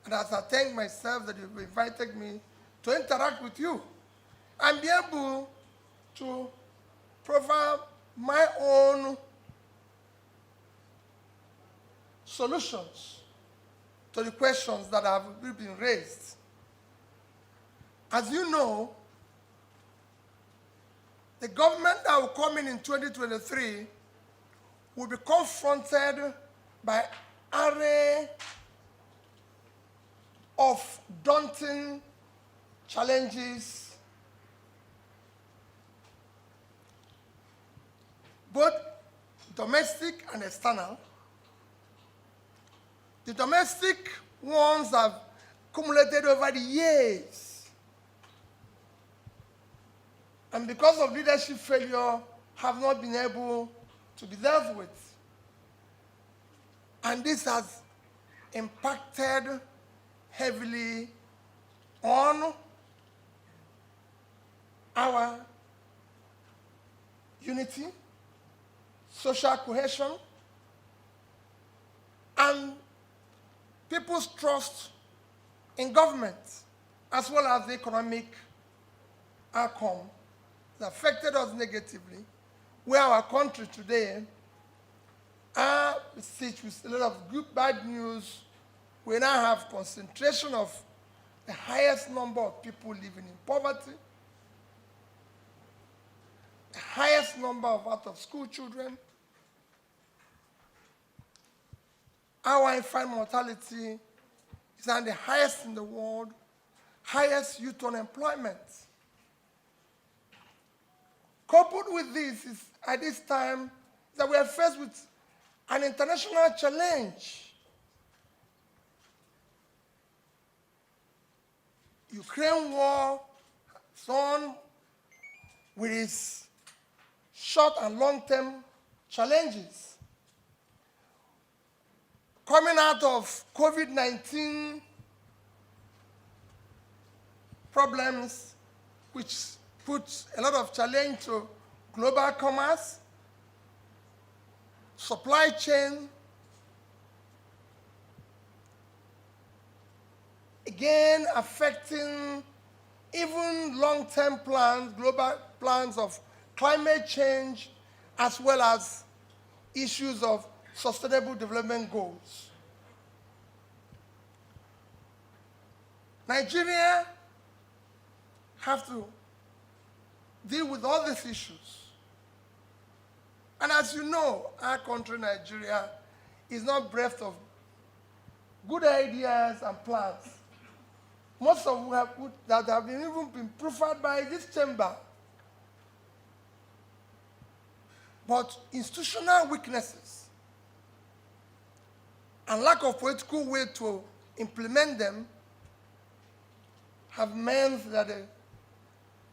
And as I thank myself that you've invited me to interact with you and be able to provide my own solutions to the questions that have been raised. As you know, the government that will come in 2023 will be confronted by an array of daunting challenges, both domestic and external. The domestic ones have accumulated over the years, and because of leadership failure, have not been able to be dealt with. And this has impacted heavily on our unity, social cohesion, and people's trust in government, as well as the economic outcome that affected us negatively, where our country today are besieged with a lot of good, bad news. We now have concentration of the highest number of people living in poverty, the highest number of out-of-school children. Our infant mortality is at the highest in the world, highest youth unemployment. Coupled with this is, at this time, that we are faced with an international challenge. Ukraine war, on with its short and long-term challenges. Coming out of COVID-19 problems, which puts a lot of challenge to global commerce, supply chain, again affecting even long-term plans, global plans of climate change, as well as issues of sustainable development goals. Nigeria have to deal with all these issues. And as you know, our country, Nigeria, is not bereft of good ideas and plans. Most of them that have even been proffered by this chamber. But institutional weaknesses and lack of political will to implement them have meant that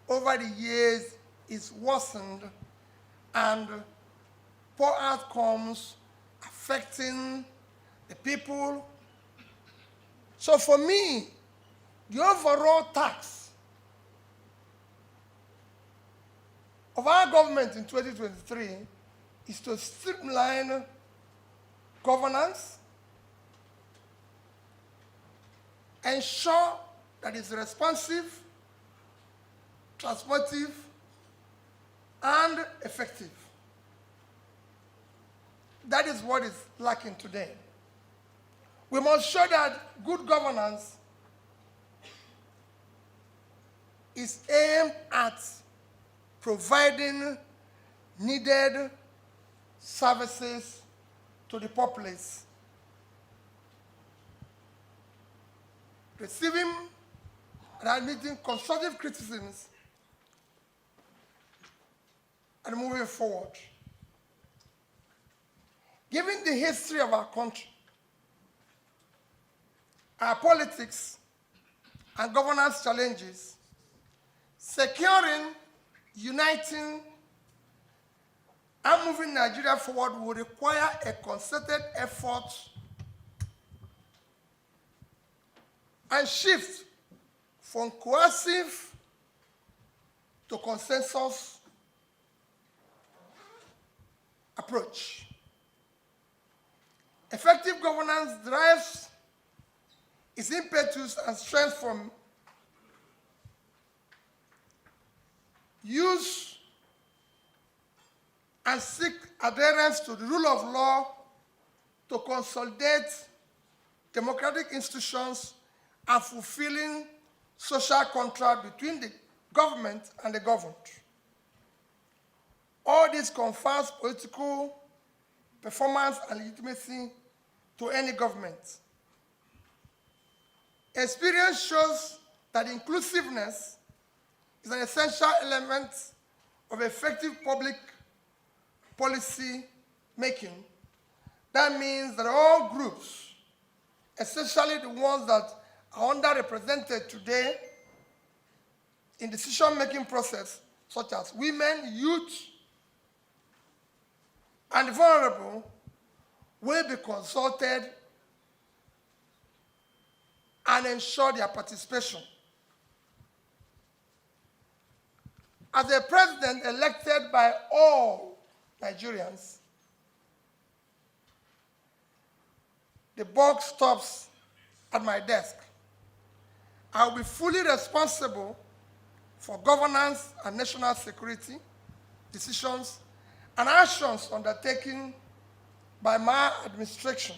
over the years it's worsened and poor outcomes affecting the people. So for me, the overall task of our government in 2023 is to streamline governance, ensure that it's responsive, transformative, and effective. That is what is lacking today. We must show that good governance is aimed at providing needed services to the populace, receiving and admitting constructive criticisms, and moving forward. Given the history of our country, our politics, and governance challenges, securing, uniting, and moving Nigeria forward will require a concerted effort and shift from coercive to consensus approach. Effective governance drives its impetus and strength from use and seek adherence to the rule of law to consolidate democratic institutions and fulfilling social contract between the government and the governed. All this confers political performance and legitimacy to any government. Experience shows that inclusiveness is an essential element of effective public policy making. That means that all groups, especially the ones that are underrepresented today in decision-making process, such as women, youth, and the vulnerable, will be consulted and ensure their participation. As a president elected by all Nigerians, the buck stops at my desk. I will be fully responsible for governance and national security decisions and actions undertaken by my administration.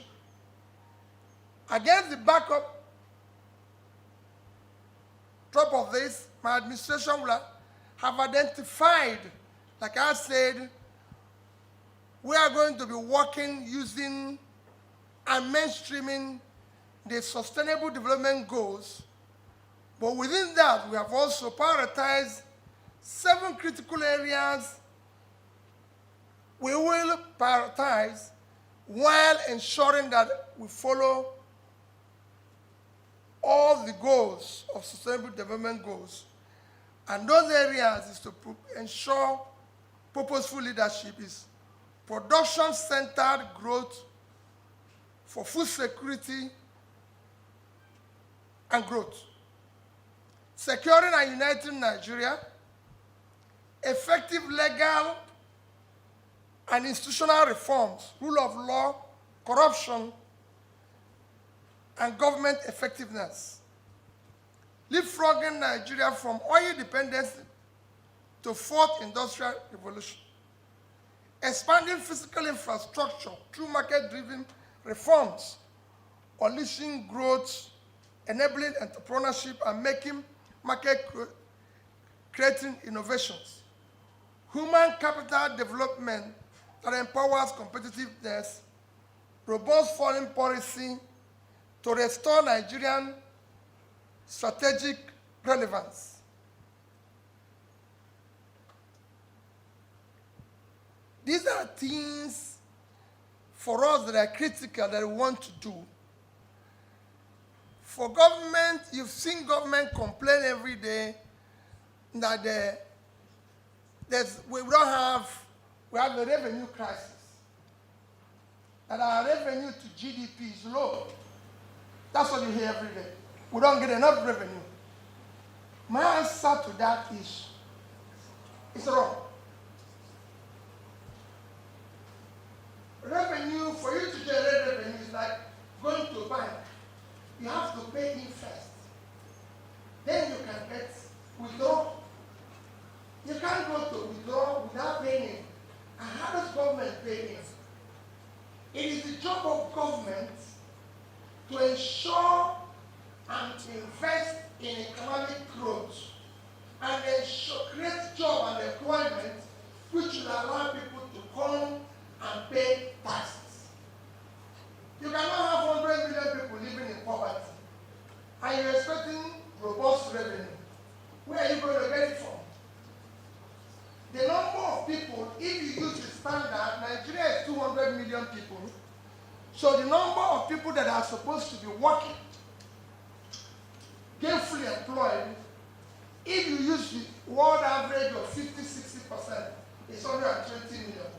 Against the backdrop of this, my administration will have identified, like I said, we are going to be working using and mainstreaming the Sustainable Development Goals, but within that, we have also prioritized 7 critical areas we will prioritize while ensuring that we follow all the goals of Sustainable Development Goals. And those areas is to ensure purposeful leadership is production-centered growth for food security and growth, securing and uniting Nigeria, effective legal and institutional reforms, rule of law, corruption, and government effectiveness, leapfrogging Nigeria from oil dependency to fourth industrial revolution, expanding physical infrastructure through market-driven reforms, unleashing growth, enabling entrepreneurship, and making market-creating innovations, human capital development that empowers competitiveness, robust foreign policy to restore Nigerian strategic relevance. These are things for us that are critical that we want to do. For government, you've seen government complain every day that we have a revenue crisis, that our revenue to GDP is low. That's what you hear every day. We don't get enough revenue. My answer to that is, it's wrong. Revenue, for you to generate revenue is like going to a bank. You have to pay in first. Then you can get withdraw. You can't go to withdraw without paying in. And how does government pay in? It is the job of government to ensure and to invest in economic growth and create job and employment which will allow people to come and pay taxes. You cannot have 100 million people living in poverty and you're expecting robust revenue. Where are you going to get it from? The number of people, if you use the standard, Nigeria is 200 million people. So the number of people that are supposed to be working, gainfully employed, if you use the world average of 50-60%, it's 120 million.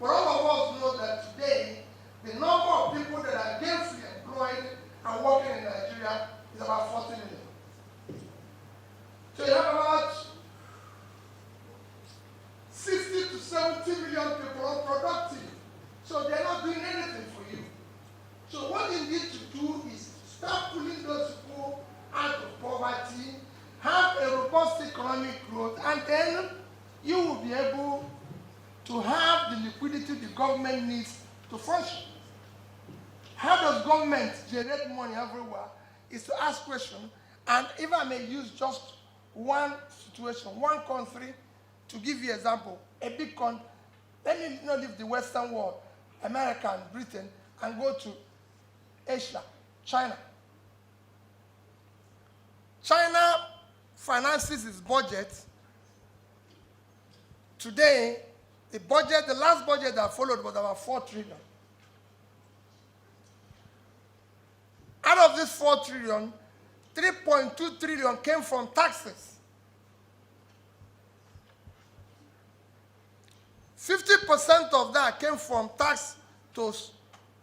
But all of us know that today, the number of people that are gainfully employed and working in Nigeria is about 40 million. So you have about 60 to 70 million people unproductive. So they're not doing anything for you. So what you need to do is start pulling those people out of poverty, have a robust economic growth, and then you will be able to have the liquidity the government needs to function. How does government generate money everywhere is to ask questions, and if I may use just one situation, one country, to give you an example, a big country, let me not leave the Western world, America and Britain, and go to Asia, China. China finances its budget. Today, the last budget that followed was about 4 trillion. Out of this 4 trillion, 3.2 trillion came from taxes. 50% of that came from tax to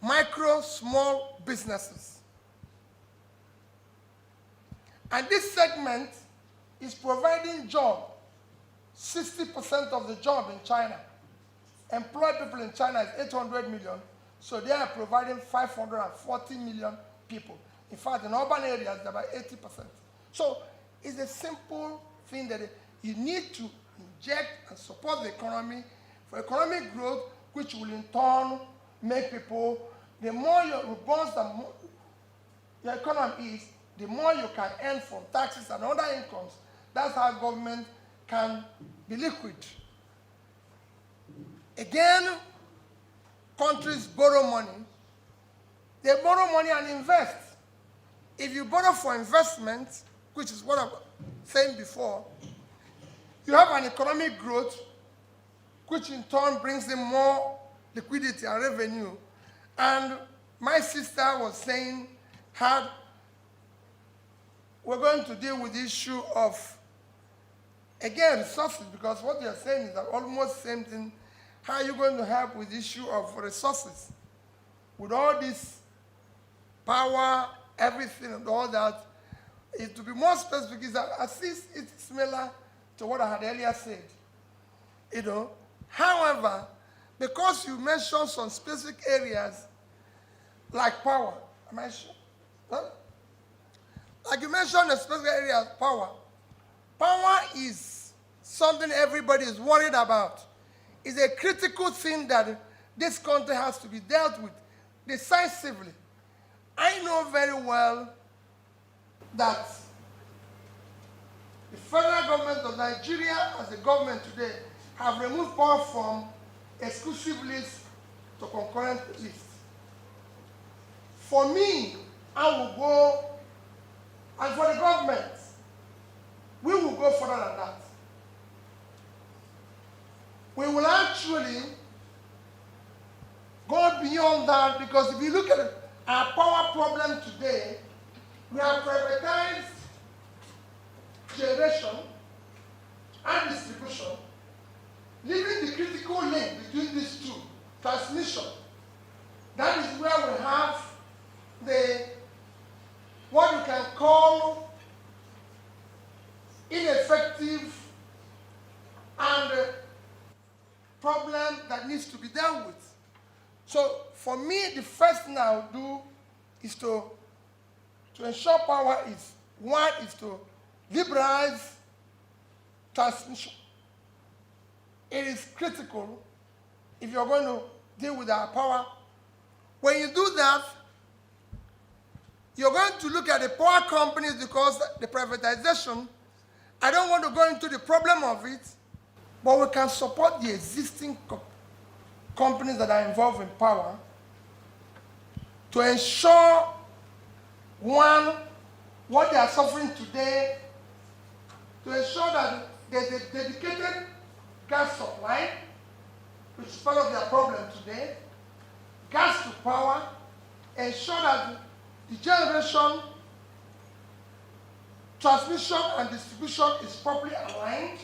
micro, small businesses. And this segment is providing jobs. 60% of the job in China. Employed people in China is 800 million, so they are providing 540 million people. In fact, in urban areas, they're about 80%. So it's a simple thing that you need to inject and support the economy for economic growth, which will in turn make people, the more robust your economy is, the more you can earn from taxes and other incomes. That's how government can be liquid. Again, countries borrow money. They borrow money and invest. If you borrow for investment, which is what I was saying before, you have an economic growth, which in turn brings in more liquidity and revenue. And my sister was saying how we're going to deal with the issue of, again, resources, because what you're saying is almost the same thing. How are you going to help with the issue of resources? With all this power, everything and all that, to be more specific, it's similar to what I had earlier said. However, because you mentioned some specific areas like power, am I sure? Huh? Like you mentioned a specific area of power. Power is something everybody is worried about. It's a critical thing that this country has to be dealt with decisively. I know very well that the federal government of Nigeria, as a government today, have removed power from exclusive list to concurrent list. For me, I will go, and for the government, we will go further than that. We will actually go beyond that, because if you look at our power problem today, we have privatized generation and distribution, leaving the critical link between these two, transmission. That is where we have what you can call ineffective and problem that needs to be dealt with. So for me, the first thing I will do is to ensure power is, one is to liberalize transmission. It is critical if you're going to deal with our power. When you do that, you're going to look at the power companies, because the privatization, I don't want to go into the problem of it, but we can support the existing companies that are involved in power to ensure, one, what they are suffering today, to ensure that there's a dedicated gas supply, which is part of their problem today, gas to power, ensure that the generation, transmission and distribution is properly aligned,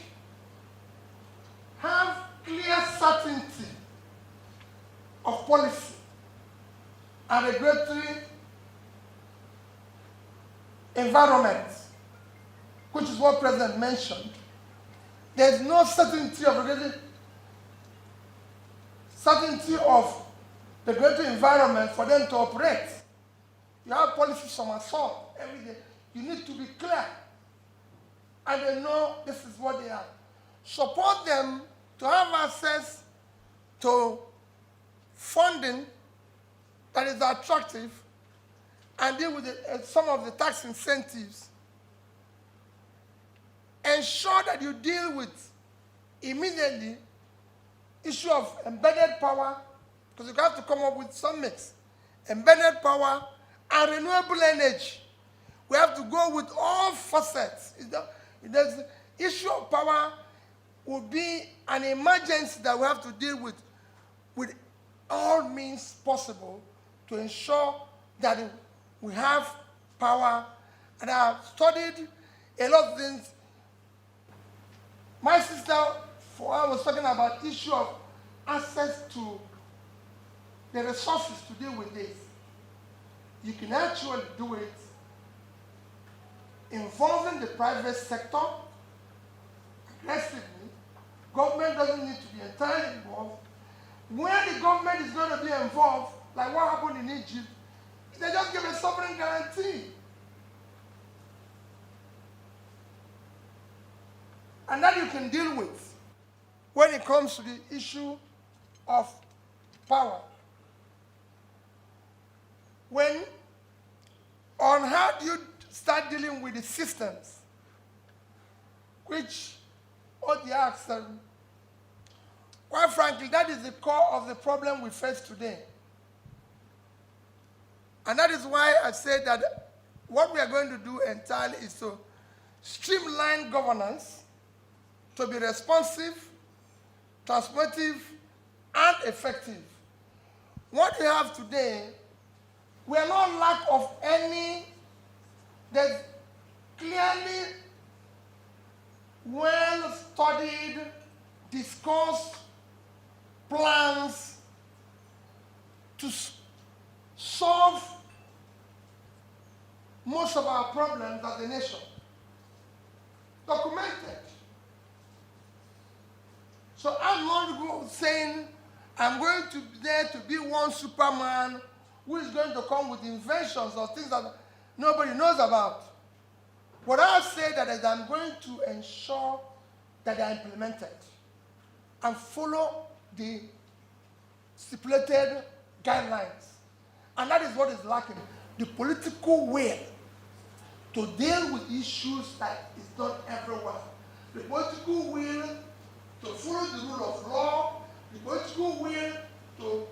have clear certainty of policy and regulatory environment, which is what President mentioned. There's no certainty of the regulatory environment for them to operate. You have policies from assault every day. You need to be clear. And they know this is what they have. Support them to have access to funding that is attractive and deal with some of the tax incentives. Ensure that you deal with immediately issue of embedded power, because you have to come up with some mix. Embedded power and renewable energy. We have to go with all facets. The issue of power will be an emergency that we have to deal with all means possible to ensure that we have power. And I have studied a lot of things. My sister, I was talking about issue of access to the resources to deal with this. You can actually do it involving the private sector aggressively. Government doesn't need to be entirely involved. When the government is going to be involved, like what happened in Egypt, they just give a sovereign guarantee. And that you can deal with when it comes to the issue of power. On how do you start dealing with the systems, which what they asked, quite frankly, that is the core of the problem we face today. And that is why I said that what we are going to do entirely is to streamline governance to be responsive, transformative, and effective. What we have today, we are not lack of any. There's clearly well-studied, discussed plans to solve most of our problems as a nation. Documented. So I'm not saying I'm going to be there to be one Superman who is going to come with inventions or things that nobody knows about. What I say that is I'm going to ensure that they are implemented and follow the stipulated guidelines. And that is what is lacking. The political will to deal with issues that is done everywhere. The political will to follow the rule of law, the political will to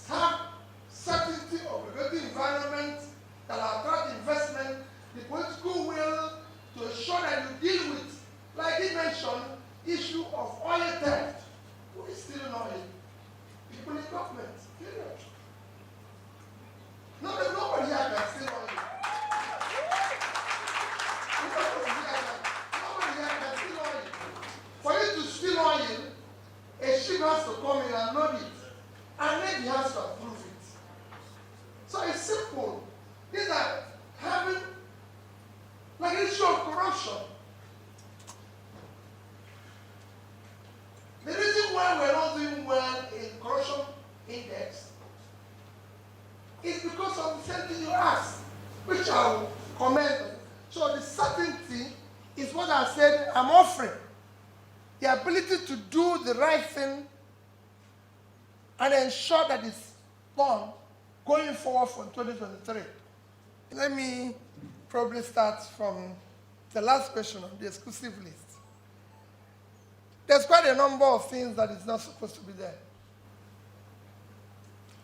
have certainty of regulatory environment that attract investment, the political will to ensure that you deal with, like he mentioned, issue of oil theft. Who is stealing oil? People in government. Period. Nobody here can steal oil. Nobody here can steal oil. For you to steal oil, a ship has to come in and load it. And then he has to approve it. So it's simple. These are having like an issue of corruption. The reason why we're not doing well in corruption index is because of the same thing you asked, which I'll comment on. So the certainty is what I said I'm offering. The ability to do the right thing and ensure that it's done going forward from 2023. Let me probably start from the last question on the exclusive list. There's quite a number of things that is not supposed to be there.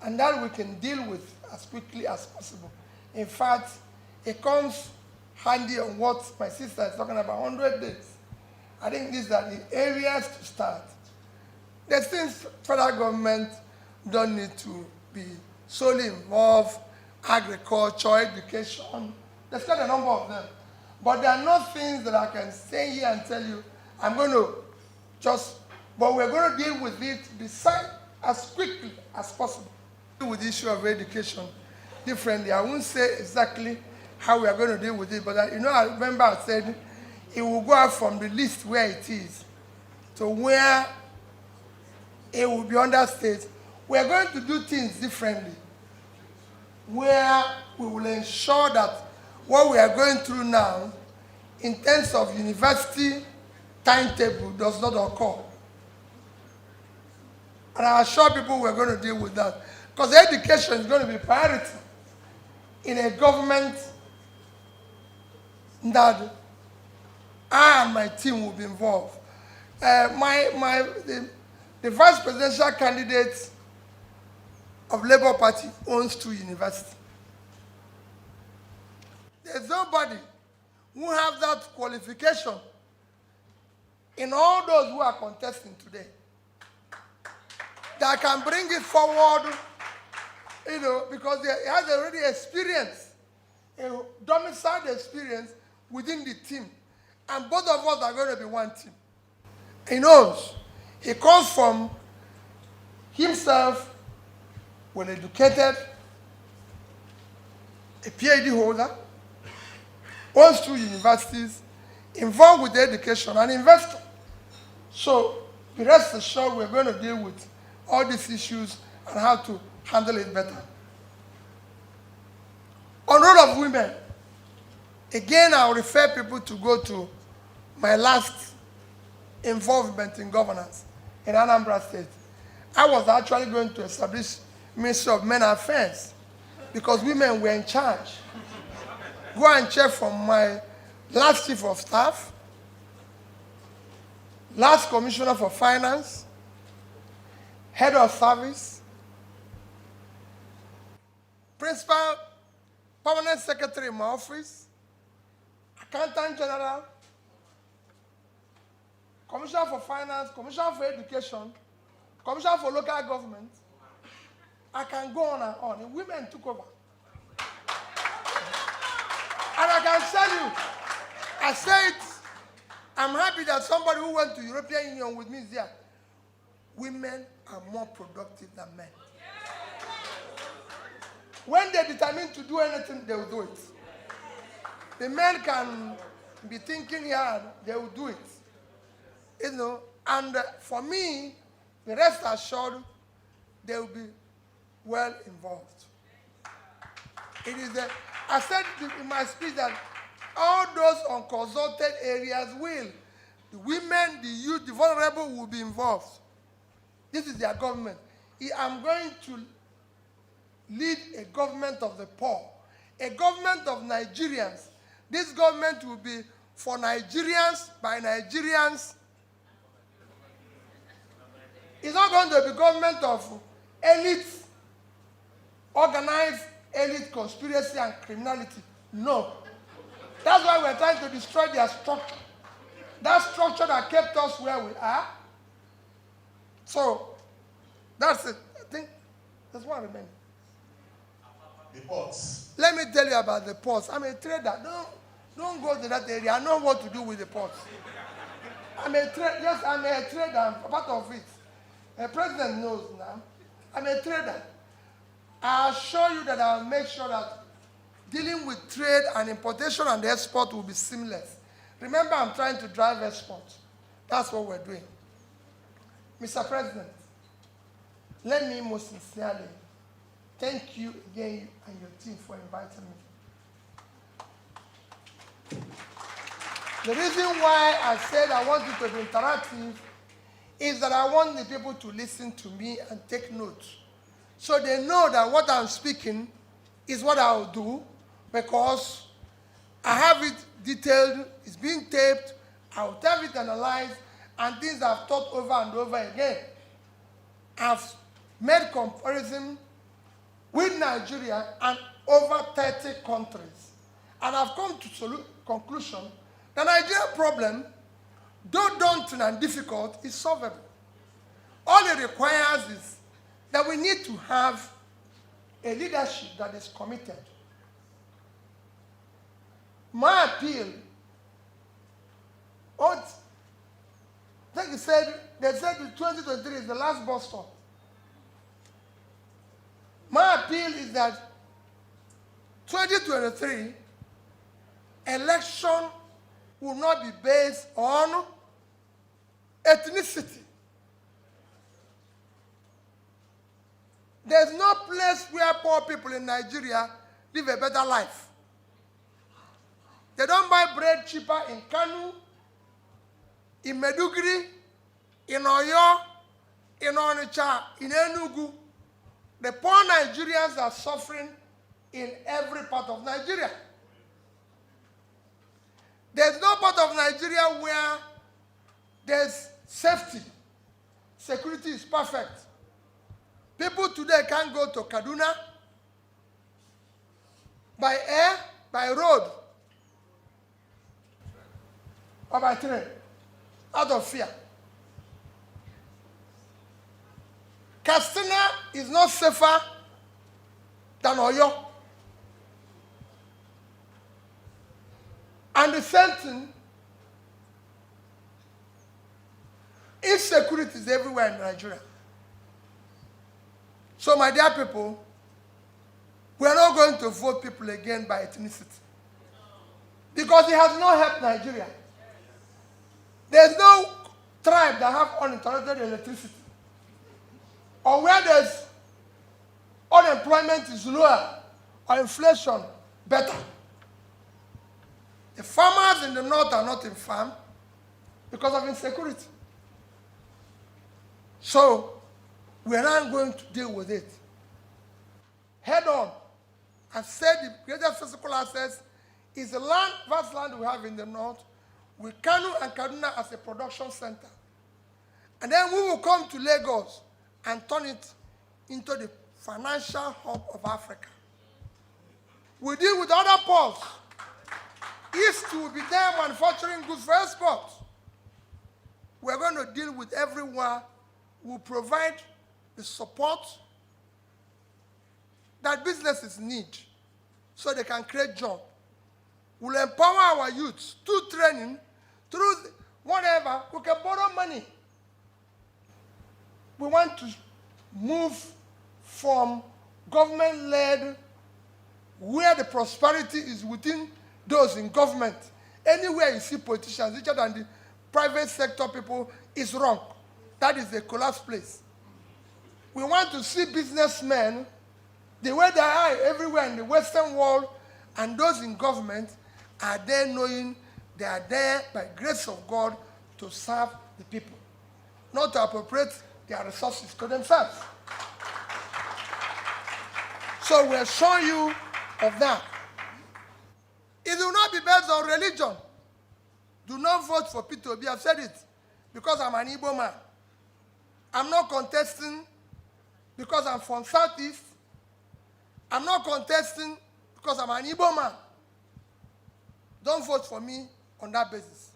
And that we can deal with as quickly as possible. In fact, it comes handy on what my sister is talking about, 100 days. I think these are the areas to start. There's things federal government don't need to be solely involved, agriculture, education. There's quite a number of them. But there are not things that I can say here and tell you, I'm going to but we're going to deal with it as quickly as possible. With the issue of education differently. I won't say exactly how we are going to deal with it, but I remember I said it will go out from the list where it is to where it will be under state. We are going to do things differently. where we will ensure that what we are going through now in terms of university timetable does not occur. And I assure people we're going to deal with that. Because education is going to be priority in a government that I and my team will be involved. The vice presidential candidate of Labour Party owns 2 universities. There's nobody who have that qualification in all those who are contesting today that can bring it forward, because he has already experienced, a domiciled experience within the team. And both of us are going to be one team. He knows. He comes from himself, well-educated, a PhD holder, owns 2 universities, involved with education, an investor. So, be rest assured we're going to deal with all these issues and how to handle it better. On role of women, again, I'll refer people to go to my last involvement in governance in Anambra State. I was actually going to establish Ministry of Men Affairs because women were in charge. Go and check from my last chief of staff, last commissioner for finance, head of service, principal, permanent secretary in my office, accountant general, commissioner for finance, commissioner for education, commissioner for local government. I can go on and on. Women took over. And I can tell you, I said, I'm happy that somebody who went to European Union with me is there. Women are more productive than men. When they're determined to do anything, they will do it. The men can be thinking hard, they will do it. And for me, the rest assured, they will be well involved. It is I said in my speech that all those unconsulted areas will. The women, the youth, the vulnerable will be involved. This is their government. I'm going to lead a government of the poor, a government of Nigerians. This government will be for Nigerians, by Nigerians. It's not going to be government of elites, organized elite conspiracy and criminality. No. That's why we're trying to destroy their structure. That structure that kept us where we are. So, that's it. I think there's one remaining. The ports. Let me tell you about the ports. I'm a trader. Don't go to that area. I know what to do with the ports. I'm a trader. Yes, I'm a trader. I'm part of it. The president knows now. I'm a trader. I assure you that I'll make sure that dealing with trade and importation and export will be seamless. Remember, I'm trying to drive export. That's what we're doing. Mr. President, let me most sincerely thank you again and your team for inviting me. The reason why I said I want you to be interactive is that I want the people to listen to me and take notes. So they know that what I'm speaking is what I'll do, because I have it detailed, it's being taped, I'll have it analyzed, and things I've thought over and over again. I've made comparison with Nigeria and over 30 countries. And I've come to conclusion that the Nigerian problem, though daunting and difficult, is solvable. All it requires is that we need to have a leadership that is committed. My appeal, they said 2023 is the last bus stop. My appeal is that 2023 election will not be based on ethnicity. There's no place where poor people in Nigeria live a better life. They don't buy bread cheaper in Kanu, in Meduguri, in Oyo, in Onitsha, in Enugu. The poor Nigerians are suffering in every part of Nigeria. There's no part of Nigeria where there's safety. Security is perfect. People today can't go to Kaduna by air, by road, or by train, out of fear. Katsina is not safer than Oyo. And the same thing, insecurity is everywhere in Nigeria. So, my dear people, we are not going to vote people again by ethnicity. Because it has not helped Nigeria. There's no tribe that have uninterrupted electricity. Or where there's unemployment is lower, or inflation better. The farmers in the north are not in farm because of insecurity. So, we are not going to deal with it head on. I said the greatest physical assets is the land, vast land we have in the north, with Kanu and Kaduna as a production center. And then we will come to Lagos and turn it into the financial hub of Africa. We deal with other ports. East will be there manufacturing goods for export. We're going to deal with everywhere. We'll provide the support that businesses need so they can create jobs. We'll empower our youths through training, through whatever. We can borrow money. We want to move from government-led, where the prosperity is within those in government. Anywhere you see politicians richer than the private sector people is wrong. That is a collapsed place. We want to see businessmen the way they are everywhere in the Western world, and those in government are there knowing they are there by grace of God to serve the people, not to appropriate their resources to themselves. So we'll show you of that. It will not be based on religion. Do not vote for Peter Obi. I've said it because I'm an Igbo man. I'm not contesting because I'm from Southeast. I'm not contesting because I'm an Igbo man. Don't vote for me on that basis.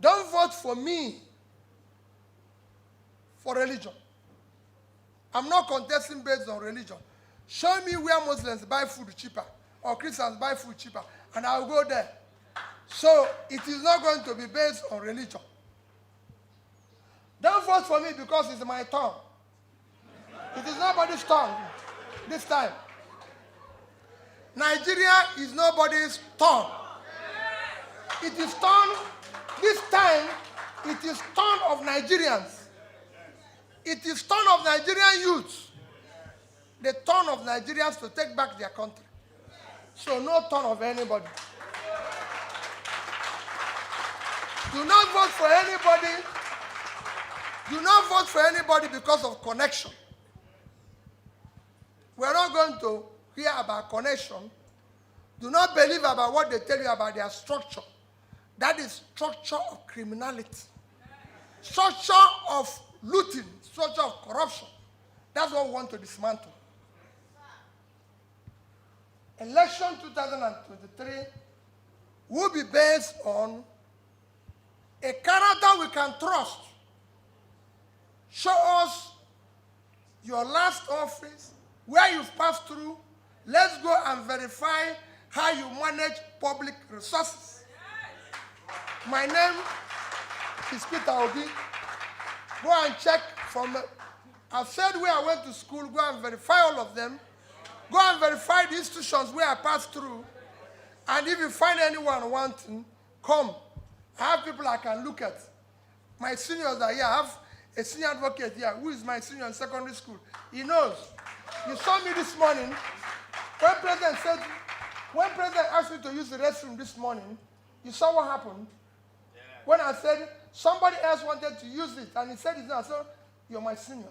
Don't vote for me for religion. I'm not contesting based on religion. Show me where Muslims buy food cheaper or Christians buy food cheaper, and I'll go there. So it is not going to be based on religion. Don't vote for me because it's my turn. It is nobody's turn this time. Nigeria is nobody's turn. It is turn, this time, it is turn of Nigerians. It is turn of Nigerian youths. The turn of Nigerians to take back their country. So no turn of anybody. Do not vote for anybody. Do not vote for anybody because of connection. We are not going to hear about connection. Do not believe about what they tell you about their structure. That is structure of criminality. Structure of looting. Structure of corruption. That's what we want to dismantle. Election 2023 will be based on a character we can trust. Show us your last office, where you've passed through. Let's go and verify how you manage public resources. My name is Peter Obi. Go and check from, I've said where I went to school, go and verify all of them. Go and verify the institutions where I passed through. And if you find anyone wanting, come. I have people I can look at. My seniors are here. I have a senior advocate here, who is my senior in secondary school. He knows. You saw me this morning. When President asked me to use the restroom this morning, you saw what happened? Yeah. When I said, somebody else wanted to use it, and he said it, I said, you're my senior.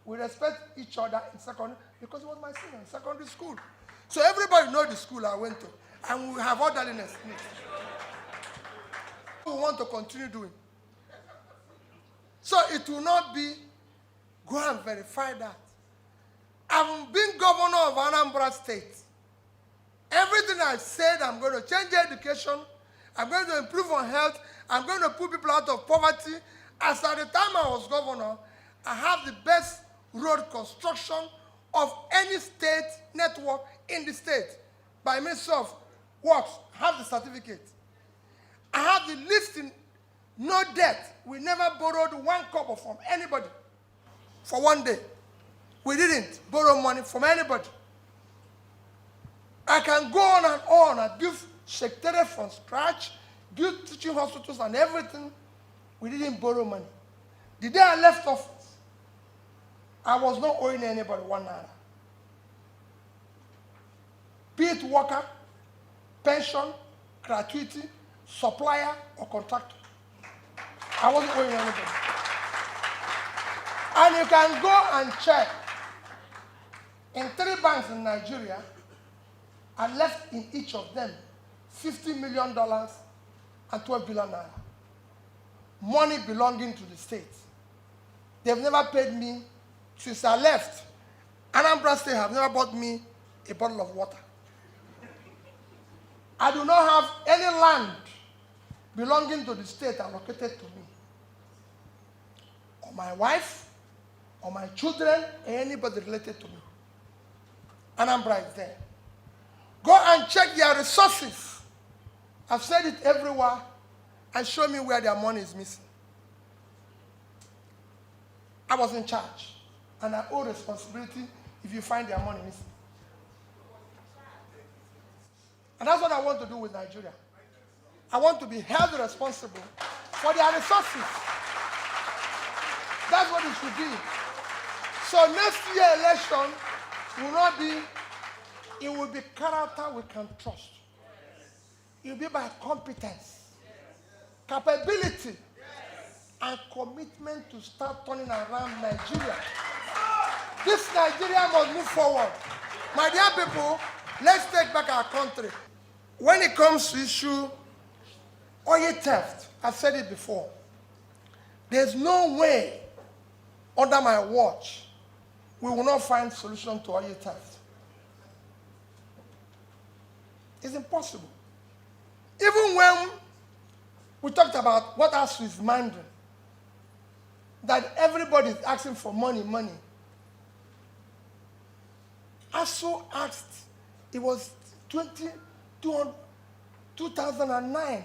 We respect each other in secondary, because he was my senior in secondary school. So everybody knows the school I went to, and we have orderliness in it. We want to continue doing. So it will not be, go and verify that. I've been governor of Anambra State. Everything I said, I'm going to change education, I'm going to improve on health, I'm going to put people out of poverty. As at the time I was governor, I have the best road construction of any state network in the state. By Ministry of Works, I have the certificate. I have the list in no debt. We never borrowed 1 kobo from anybody for 1 day. We didn't borrow money from anybody. I can go on and on. I built secretariat from scratch, built teaching hospitals and everything. We didn't borrow money. The day I left office, I was not owing anybody 1 naira. Be it worker, pension, gratuity, supplier, or contractor. I wasn't owing anybody. And you can go and check. In 3 banks in Nigeria, I left in each of them $50 million and 12 billion naira. Money belonging to the state. They've never paid me since I left. Anambra State have never bought me a bottle of water. I do not have any land belonging to the state allocated to me, or my wife, or my children, or anybody related to me. Anambra is there. Go and check their resources. I've said it everywhere, and show me where their money is missing. I was in charge, and I owe responsibility if you find their money missing. And that's what I want to do with Nigeria. I want to be held responsible for their resources. That's what it should be. So next year election will not be, it will be character we can trust. It will be by competence, capability, and commitment to start turning around Nigeria. This Nigeria must move forward. My dear people, let's take back our country. When it comes to issue oil theft, I've said it before, there's no way under my watch we will not find solution to oil theft. It's impossible. Even when we talked about what ASU is demanding, that everybody is asking for money. ASU asked, it was 2009,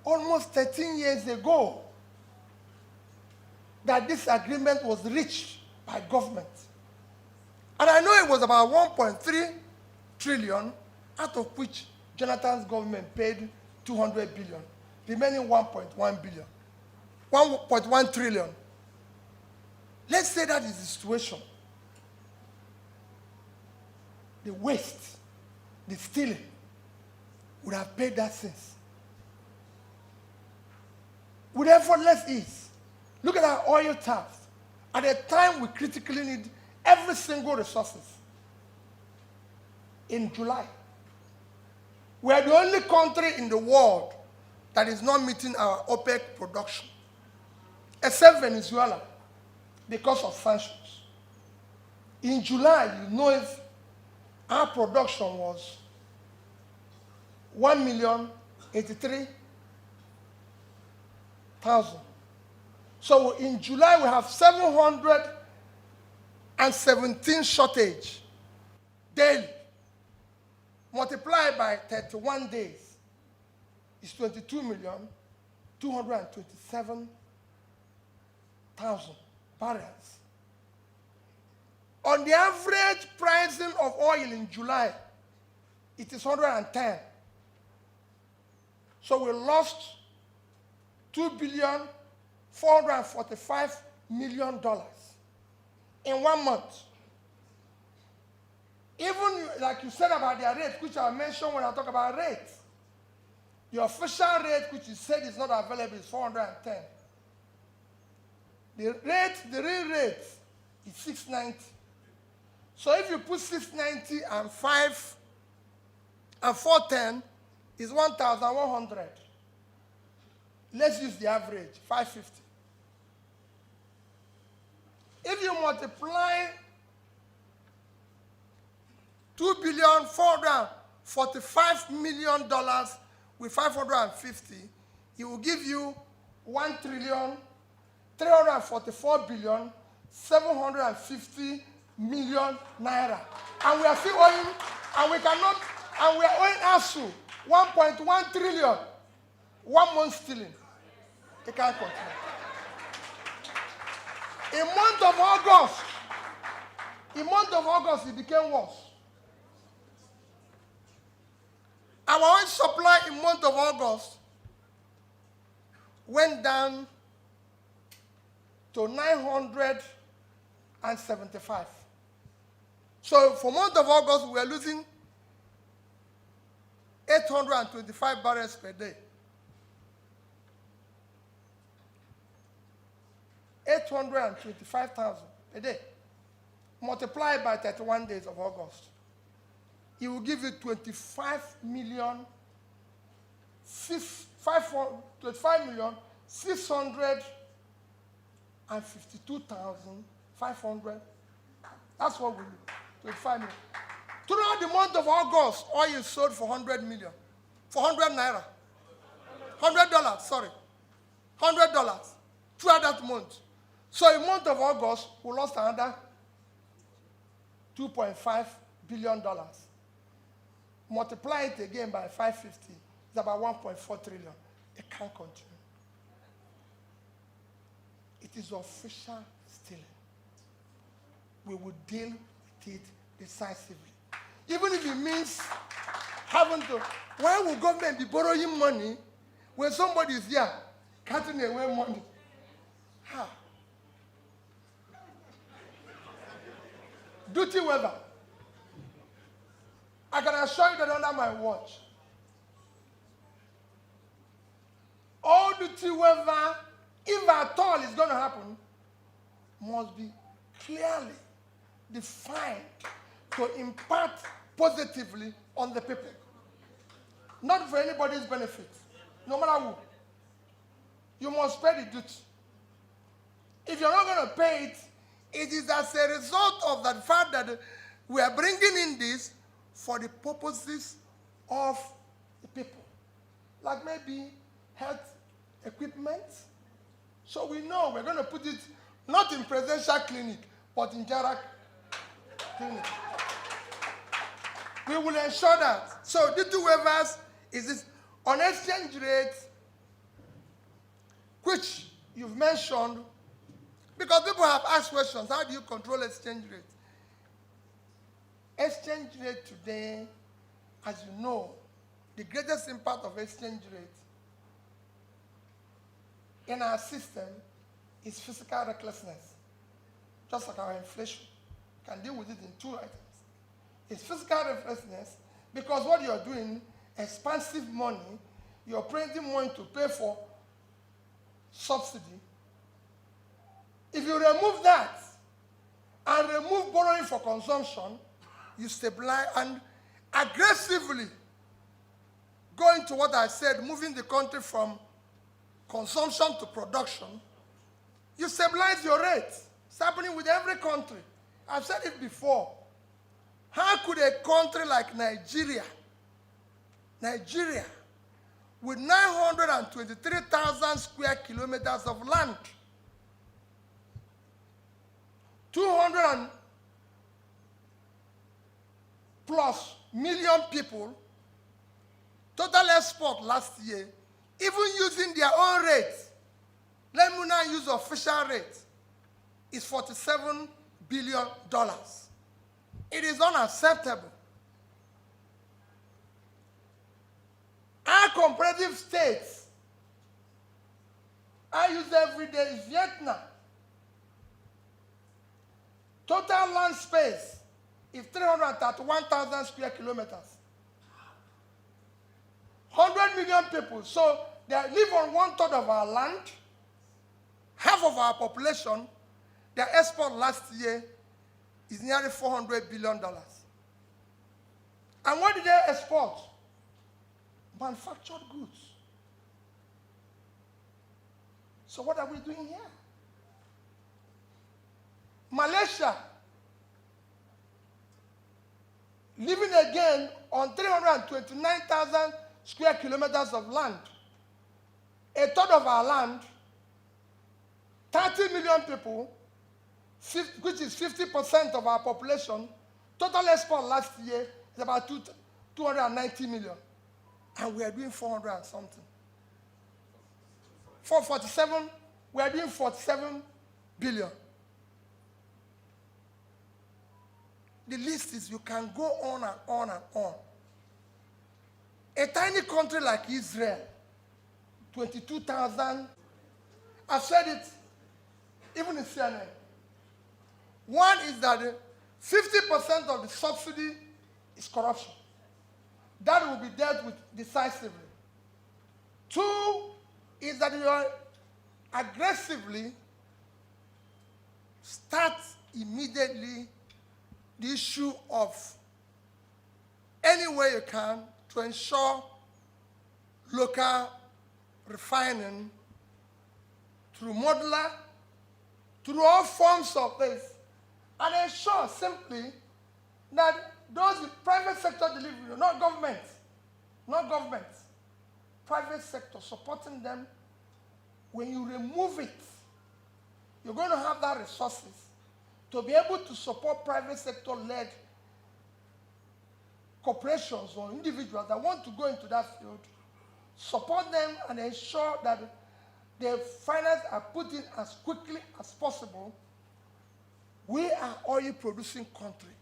almost 13 years ago, that this agreement was reached by government. And I know it was about 1.3 trillion, out of which Jonathan's government paid 200 billion, remaining 1.1 billion, 1.1 trillion. Let's say that is the situation. The waste, the stealing, would have paid that since. With effortless ease. Look at our oil theft. At a time we critically need every single resources. In July, we are the only country in the world that is not meeting our OPEC production, except Venezuela, because of sanctions. In July, you know, if our production was 1,083,000. So in July, we have 717 shortage daily. Multiplied by 31 days is 22,227,000 barrels. On the average pricing of oil in July, it is 110. So we lost $445 million in 1 month. Even like you said about their rate, which I mentioned when I talk about rates, the official rate, which you said is not available, is 410. The real rate is 690. So if you put 690 and 5 and 410 is 1,100. Let's use the average, 550. If you multiply $2,445 million with 550, it will give you 1,344,750 million naira. And we are still owing, and we are owing ASU 1.1 trillion. 1 month stealing. It can't continue. In month of August, it became worse. Our oil supply in month of August went down to 975. So for month of August, we are losing 825 barrels per day. 825,000 a day. Multiplied by 31 days of August. It will give you 25,652,500. That's what we do. 25 million. Throughout the month of August, oil is sold for 100 million. For 100 naira. $100, sorry. $100 throughout that month. So in the month of August, we lost another $2.5 billion. Multiply it again by 550, it's about 1.4 trillion. It can't continue. It is official stealing. We will deal with it decisively. Even if it means having to, why will government be borrowing money when somebody is here cutting away money? How? Duty waiver. I can assure you that under my watch, all duty waiver, if at all is going to happen, must be clearly defined to impact positively on the people. Not for anybody's benefit, no matter who. You must pay the duty. If you're not going to pay it, it is as a result of the fact that we are bringing in this for the purposes of the people. Like maybe health equipment. So we know we're going to put it not in presidential clinic, but in Jarak clinic. We will ensure that. So duty waivers is this on exchange rate, which you've mentioned, because people have asked questions, how do you control exchange rate? Exchange rate today, as you know, the greatest impact of exchange rate in our system is physical recklessness. Just like our inflation. You can deal with it in 2 items. It's physical recklessness because what you're doing, expensive money, you're printing money to pay for subsidy. If you remove that and remove borrowing for consumption, you stabilize and aggressively go into what I said, moving the country from consumption to production, you stabilize your rate. It's happening with every country. I've said it before. How could a country like Nigeria, with 923,000 square kilometers of land, 200 plus million people, total export last year, even using their own rate, let me now use official rate, is $47 billion. It is unacceptable. Our comparative states I use every day is Vietnam. Total land space is 331,000 square kilometers. 100 million people. So they live on 1/3 of our land, half of our population. Their export last year is nearly $400 billion. And what did they export? Manufactured goods. So what are we doing here? Malaysia, living again on 329,000 square kilometers of land. 1/3 of our land, 30 million people, which is 50% of our population. Total export last year is about 290 million. And we are doing 400 and something. 447, we are doing 47 billion. The list is, you can go on and on and on. A tiny country like Israel, 22,000. I said it even in CNN. One is that 50% of the subsidy is corruption. That will be dealt with decisively. 2 is that you aggressively start immediately the issue of any way you can to ensure local refining through modular, through all forms of this, and ensure simply that those private sector delivery, not government, private sector supporting them, when you remove it, you're going to have that resources to be able to support private sector-led corporations or individuals that want to go into that field, support them and ensure that their finance are put in as quickly as possible. We are oil-producing country.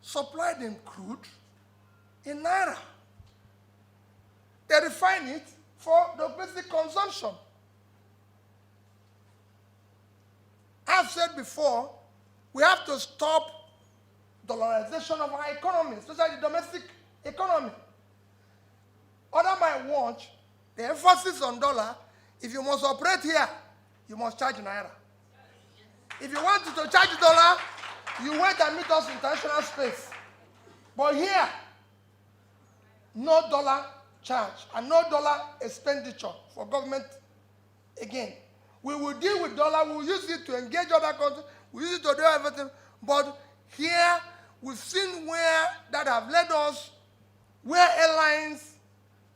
Supply them crude in naira. They refine it for domestic consumption. I've said before, we have to stop dollarization of our economy, especially the domestic economy. Under my watch, the emphasis on dollar, if you must operate here, you must charge naira. If you want to charge dollar, you wait and meet us in international space. But here, no dollar charge and no dollar expenditure for government again. We will deal with dollar, we will use it to engage other countries, we use it to do everything. But here, we've seen where that have led us, where airlines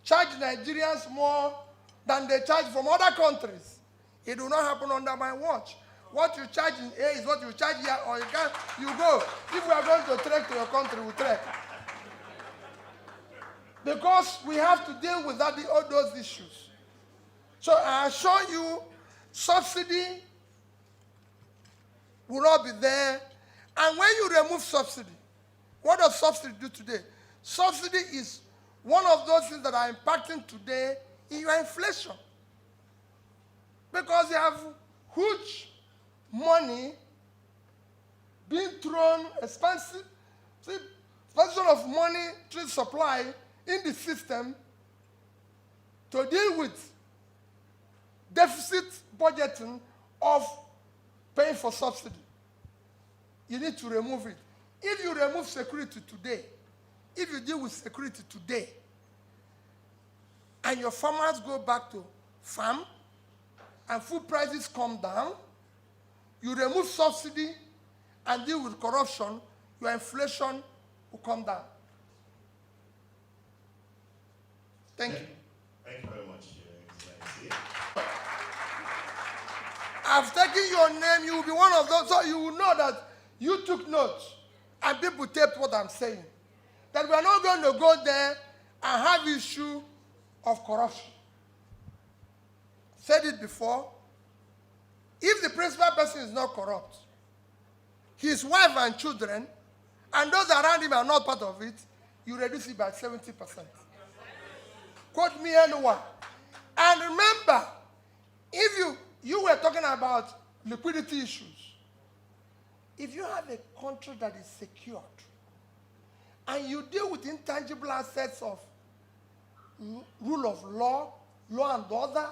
charge Nigerians more than they charge from other countries. It will not happen under my watch. What you charge in A is what you charge here, or you can't, you go. If we are going to trek to your country, we trek. Because we have to deal with all those issues. So I assure you, subsidy will not be there. And when you remove subsidy, what does subsidy do today? Subsidy is one of those things that are impacting today in your inflation. Because you have huge money being thrown, expansion of money to supply in the system to deal with deficit budgeting of paying for subsidy. You need to remove it. If you remove security today, if you deal with security today, and your farmers go back to farm, and food prices come down, you remove subsidy and deal with corruption, your inflation will come down. Thank you. Thank you very much, Excellency. I've taken your name, you will be one of those, so you will know that you took notes and people taped what I'm saying. That we are not going to go there and have issue of corruption. Said it before. If the principal person is not corrupt, his wife and children, and those around him are not part of it, you reduce it by 70%. Quote me anywhere. And And remember, if you were talking about liquidity issues, if you have a country that is secured and you deal with intangible assets of rule of law, law and order,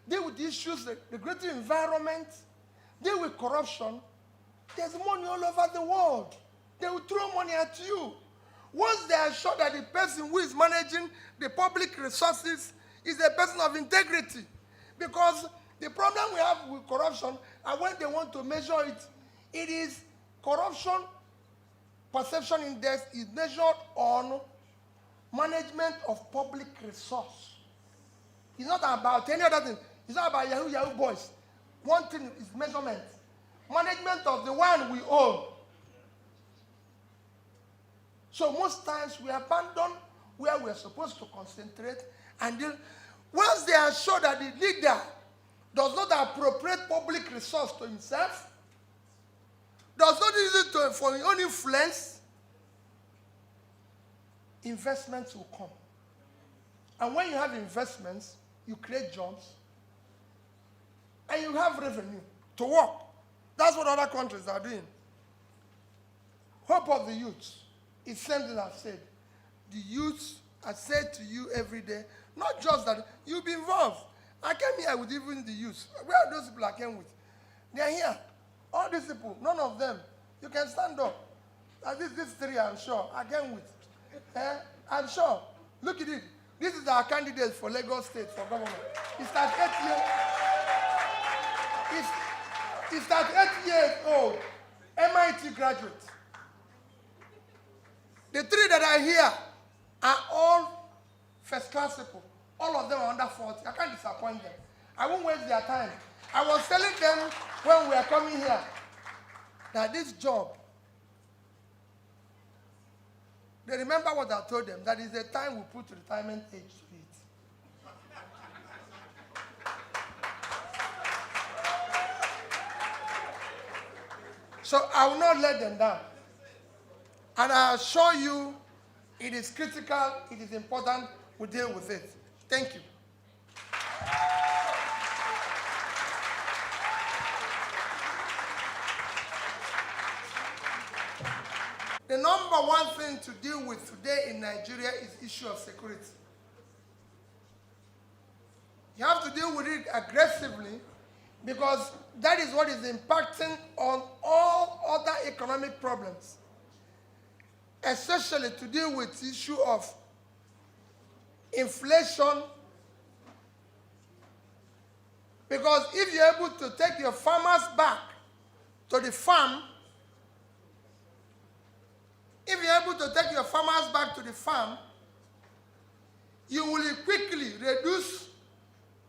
deal with issues, regulatory environment, deal with corruption, there's money all over the world. They will throw money at you. Once they are sure that the person who is managing the public resources is a person of integrity. Because the problem we have with corruption, and when they want to measure it, it is corruption perception index is measured on management of public resource. It's not about any other thing. It's not about Yahoo boys. One thing is measurement. Management of the one we own. So most times we abandon where we're supposed to concentrate and deal. Once they are sure that the leader does not appropriate public resource to himself, does not use it for his own influence, investments will come. And when you have investments, you create jobs, and you have revenue to work. That's what other countries are doing. Hope of the youth is same thing I've said. The youth, I said to you every day, not just that, you'll be involved. I came here with even the youth. Where are those people I came with? They are here. All these people, none of them. You can stand up. These three, I'm sure, I came with. I'm sure. Look at it. This is our candidate for Lagos State for government. He's 38 years. He's 38 years old. MIT graduate. The three that are here are all first-class people. All of them are under 40. I can't disappoint them. I won't waste their time. I was telling them when we are coming here that this job, they remember what I told them, that is the time we put retirement age to it. So I will not let them down. And I assure you, it is critical, it is important, we deal with it. Thank you. The number one thing to deal with today in Nigeria is issue of security. You have to deal with it aggressively because that is what is impacting on all other economic problems, especially to deal with the issue of inflation. Because if you're able to take your farmers back to the farm, you will quickly reduce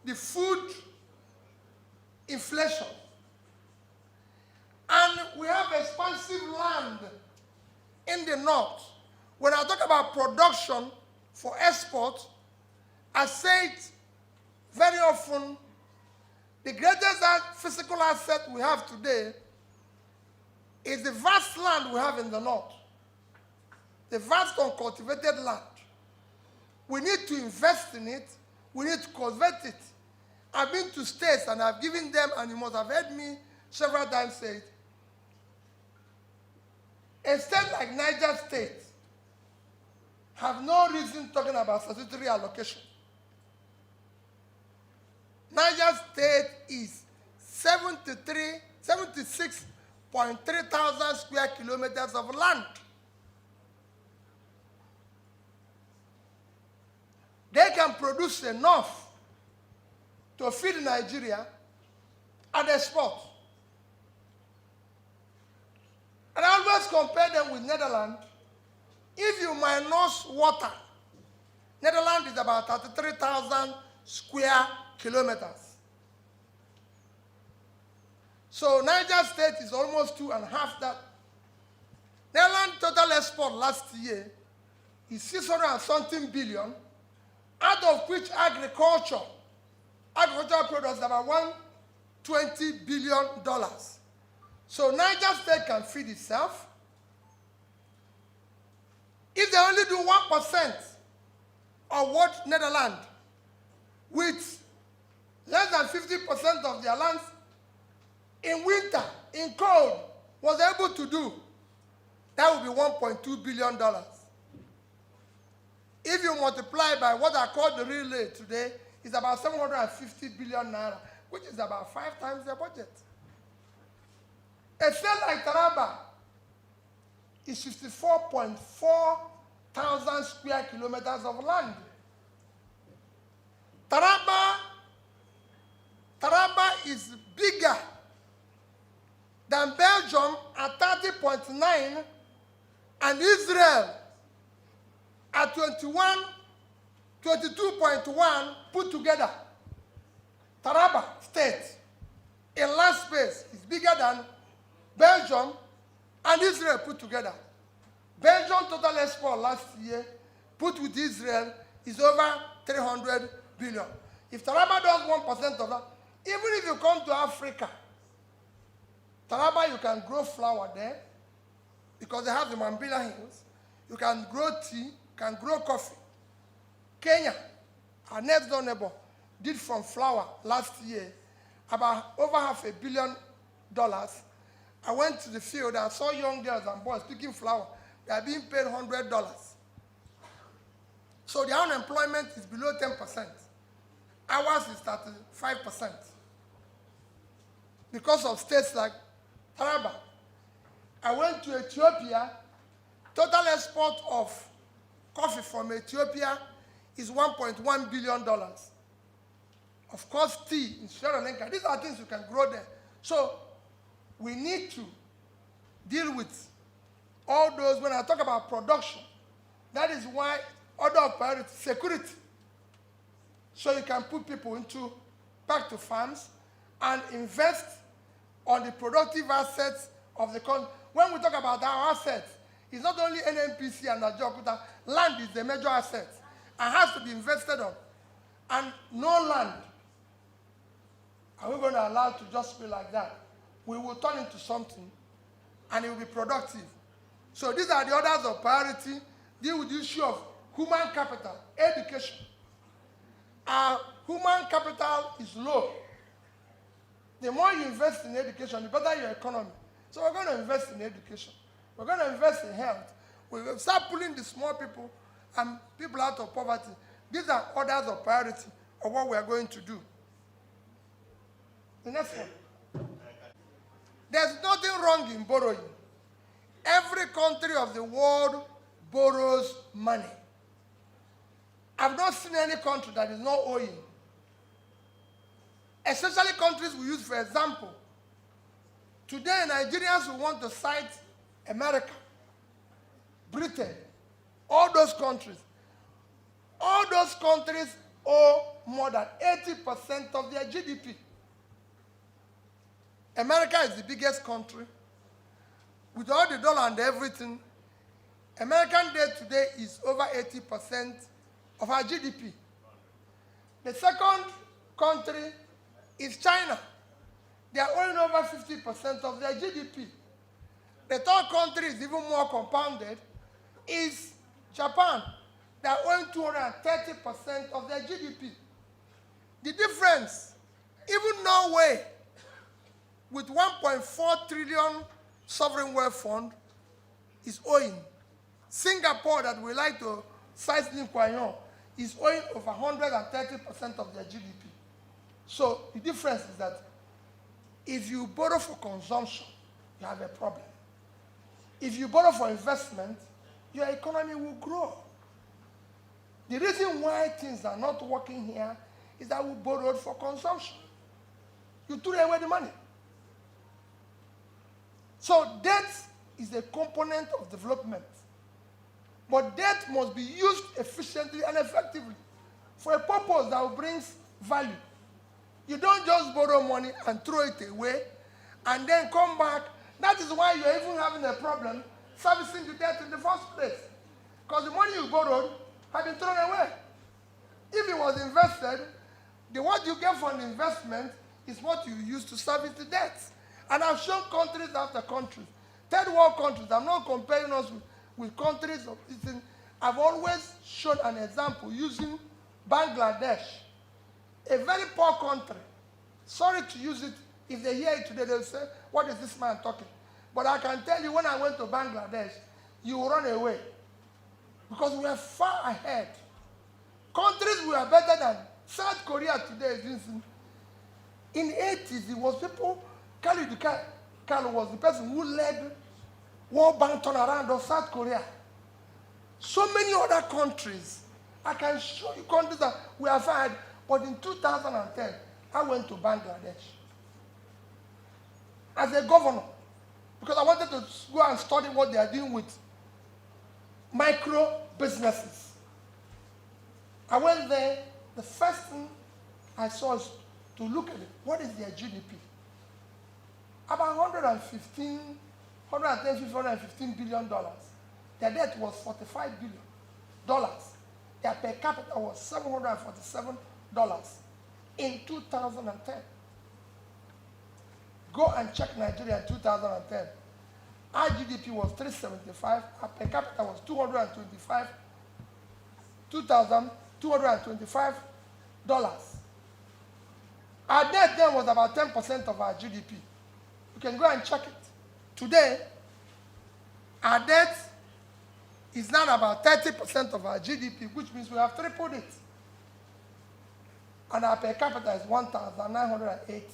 the food inflation. And we have expansive land in the north. When I talk about production for export, I say it very often, the greatest physical asset we have today is the vast land we have in the north. The vast uncultivated land. We need to invest in it. We need to cultivate it. I've been to states and I've given them, and you must have heard me several times say it. A state like Niger State have no reason talking about statutory allocation. Niger State is 76.3 thousand square kilometers of land. They can produce enough to feed Nigeria and export. And I always compare them with Netherlands. If you minus water, Netherlands is about 33,000 square kilometers. So Niger State is almost 2.5 that. Netherlands total export last year is 600 and something billion, out of which agricultural products about $120 billion. So Niger State can feed itself. If they only do 1% of what Netherlands, with less than 50% of their lands in winter, in cold, was able to do, that would be $1.2 billion. If you multiply by what I call the real rate today, it's about 750 billion naira, which is about 5 times their budget. A state like Taraba is 54.4 thousand square kilometers of land. Taraba is bigger than Belgium at 30.9 and Israel at 22.1 put together. Taraba state in land space is bigger than Belgium and Israel put together. Belgium total export last year put with Israel is over 300 billion. If Taraba does 1% of that, even if you come to Africa, Taraba, you can grow flour there because they have the Mambila Hills. You can grow tea, you can grow coffee. Kenya, our next door neighbor, did from flour last year about over $500 million. I went to the field and saw young girls and boys picking flour. They are being paid $100. So the unemployment is below 10%. Ours is 35%. Because of states like Taraba. I went to Ethiopia. Total export of coffee from Ethiopia is $1.1 billion. Of course, tea in Sri Lanka. These are things you can grow there. So we need to deal with all those. When I talk about production, that is why order of priority, security. So you can put people back to farms and invest on the productive assets of the country. When we talk about our assets, it's not only NNPC and Ajokuta. Land is the major asset and has to be invested on. And no land are we going to allow to just be like that. We will turn into something and it will be productive. So these are the orders of priority. Deal with the issue of human capital, education. Our human capital is low. The more you invest in education, the better your economy. So we're going to invest in education. We're going to invest in health. We will start pulling the small people and people out of poverty. These are orders of priority of what we are going to do. The next one. There's nothing wrong in borrowing. Every country of the world borrows money. I've not seen any country that is not owing. Especially countries we use for example. Today, Nigerians will want to cite America, Britain, all those countries. All those countries owe more than 80% of their GDP. America is the biggest country. With all the dollar and everything, American debt today is over 80% of our GDP. The second country is China. They are owing over 50% of their GDP. The third country is even more compounded, is Japan. They are owing 230% of their GDP. The difference, even Norway, with 1.4 trillion sovereign wealth fund, is owing. Singapore, that we like to cite Lim Kuan Yew, is owing over 130% of their GDP. So the difference is that if you borrow for consumption, you have a problem. If you borrow for investment, your economy will grow. The reason why things are not working here is that we borrowed for consumption. You threw away the money. So debt is a component of development. But debt must be used efficiently and effectively for a purpose that brings value. You don't just borrow money and throw it away and then come back. That is why you're even having a problem servicing the debt in the first place. Because the money you borrowed had been thrown away. If it was invested, what you get from the investment is what you use to service the debt. And I've shown countries after countries. Third world countries, I'm not comparing us with countries of this thing. I've always shown an example using Bangladesh. A very poor country. Sorry to use it. If they hear it today, they'll say, what is this man talking? But I can tell you, when I went to Bangladesh, you will run away. Because we are far ahead. Countries were better than South Korea today. In the 80s, it was people, Kalu was the person who led World Bank turnaround of South Korea. So many other countries. I can show you countries that we have had, but in 2010, I went to Bangladesh as a governor because I wanted to go and study what they are doing with micro businesses. I went there, the first thing I saw is to look at it. What is their GDP? About 115 billion dollars. Their debt was $45 billion. Their per capita was $747 in 2010. Go and check Nigeria in 2010. Our GDP was 375. Our per capita was $225. Our debt then was about 10% of our GDP. You can go and check it. Today, our debt is now about 30% of our GDP, which means we have tripled it. And our per capita is 1,908.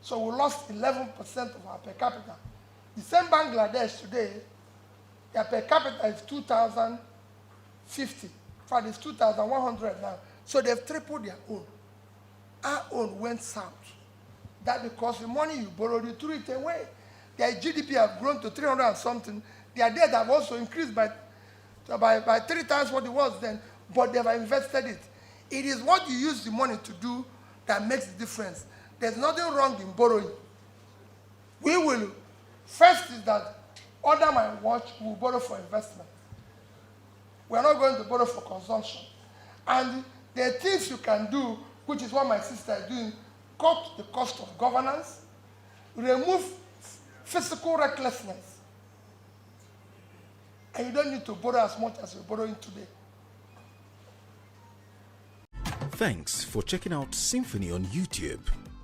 So we lost 11% of our per capita. The same Bangladesh today, their per capita is 2,050. In fact, it's 2,100 now. So they've tripled their own. Our own went south. That because the money you borrowed, you threw it away. Their GDP have grown to 300 and something. Their debt have also increased by 3 times what it was then, but they've invested it. It is what you use the money to do that makes the difference. There's nothing wrong in borrowing. We will, first is that under my watch, we'll borrow for investment. We're not going to borrow for consumption. And there are things you can do, which is what my sister is doing, cut the cost of governance, remove physical recklessness. And you don't need to borrow as much as you're borrowing today. Thanks for checking out Symphony on YouTube.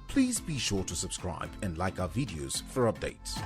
Please be sure to subscribe and like our videos for updates.